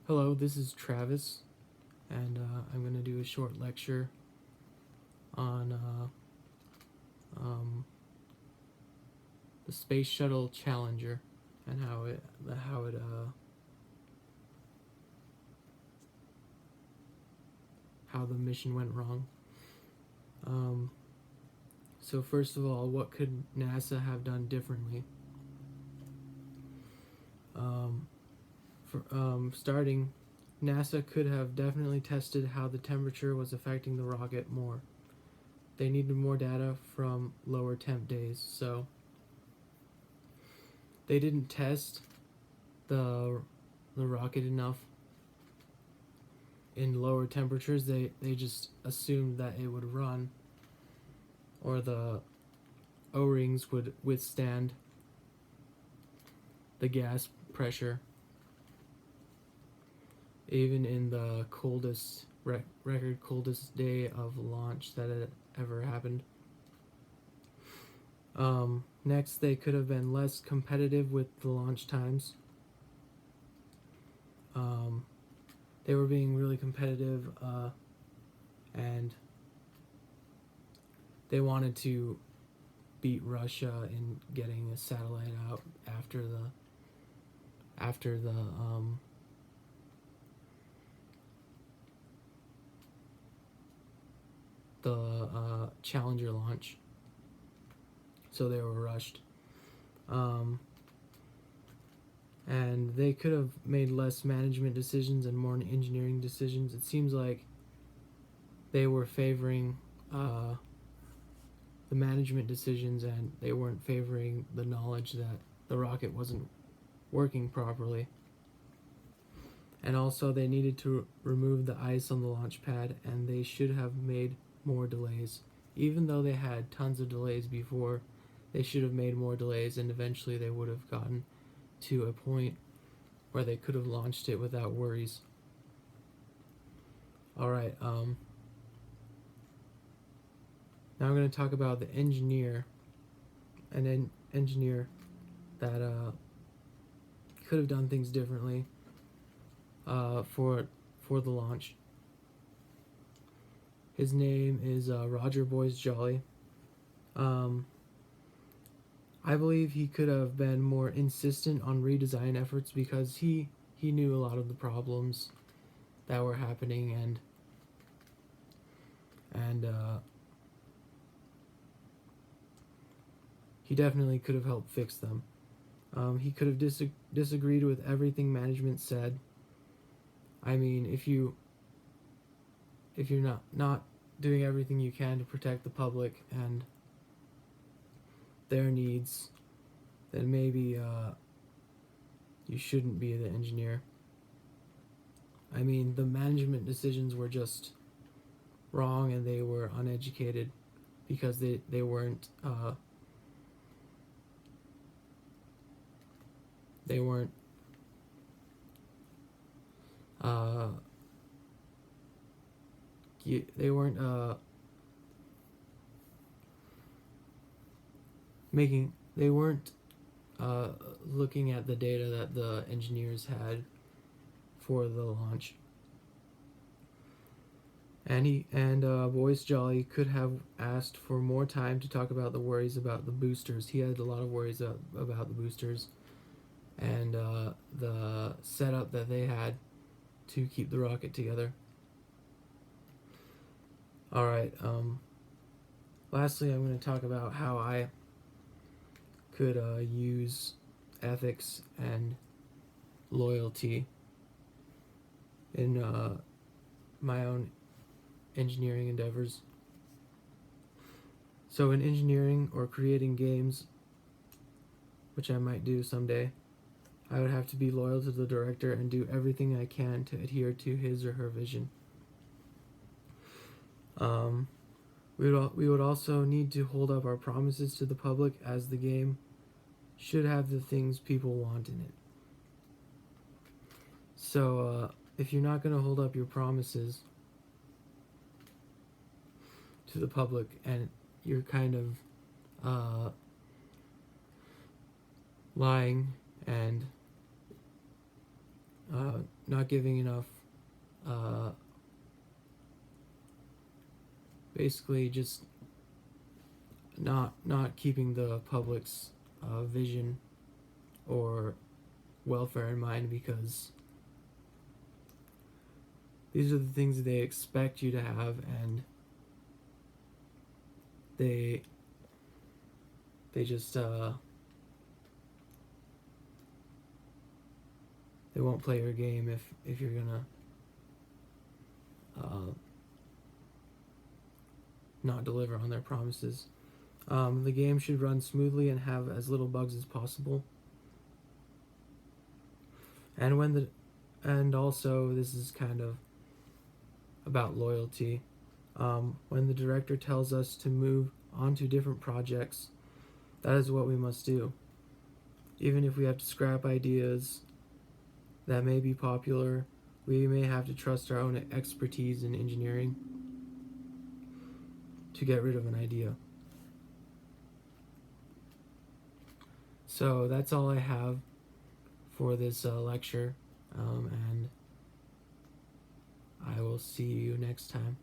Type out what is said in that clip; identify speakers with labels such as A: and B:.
A: Hello, this is Travis, and I'm going to do a short lecture on um, the Space Shuttle Challenger and how the mission went wrong. Um, so first of all, what could NASA have done differently? Starting, NASA could have definitely tested how the temperature was affecting the rocket more. They needed more data from lower temp days, so they didn't test the rocket enough in lower temperatures. They just assumed that it would run, or the O-rings would withstand the gas pressure even in the coldest record coldest day of launch that had ever happened. Next, they could have been less competitive with the launch times. They were being really competitive, and they wanted to beat Russia in getting a satellite out after the Challenger launch. So they were rushed. And they could have made less management decisions and more engineering decisions. It seems like they were favoring the management decisions, and they weren't favoring the knowledge that the rocket wasn't working properly. And also, they needed to remove the ice on the launch pad, and they should have made more delays. Even though they had tons of delays before, they should have made more delays, and eventually they would have gotten to a point where they could have launched it without worries. Alright, now I'm going to talk about the engineer, an engineer that could have done things differently for the launch. His name is Roger Boyce Jolly. I believe he could have been more insistent on redesign efforts because he knew a lot of the problems that were happening, and he definitely could have helped fix them. He could have disagreed with everything management said. I mean, if you're not doing everything you can to protect the public and their needs, then maybe you shouldn't be the engineer. I mean, the management decisions were just wrong, and they were uneducated because they weren't they weren't making they weren't looking at the data that the engineers had for the launch. And Boyce Jolly could have asked for more time to talk about the worries about the boosters. He had a lot of worries about the boosters and the setup that they had to keep the rocket together. Alright, lastly, I'm going to talk about how I could use ethics and loyalty in my own engineering endeavors. So in engineering or creating games, which I might do someday, I would have to be loyal to the director and do everything I can to adhere to his or her vision. We would also need to hold up our promises to the public, as the game should have the things people want in it. So if you're not going to hold up your promises to the public, and you're kind of lying and not giving enough, basically just not keeping the public's vision or welfare in mind, because these are the things that they expect you to have, and they just they won't play your game if you're gonna not deliver on their promises. The game should run smoothly and have as little bugs as possible. And also, this is kind of about loyalty. When the director tells us to move on to different projects, that is what we must do. Even if we have to scrap ideas that may be popular, we may have to trust our own expertise in engineering to get rid of an idea. So that's all I have for this lecture, and I will see you next time.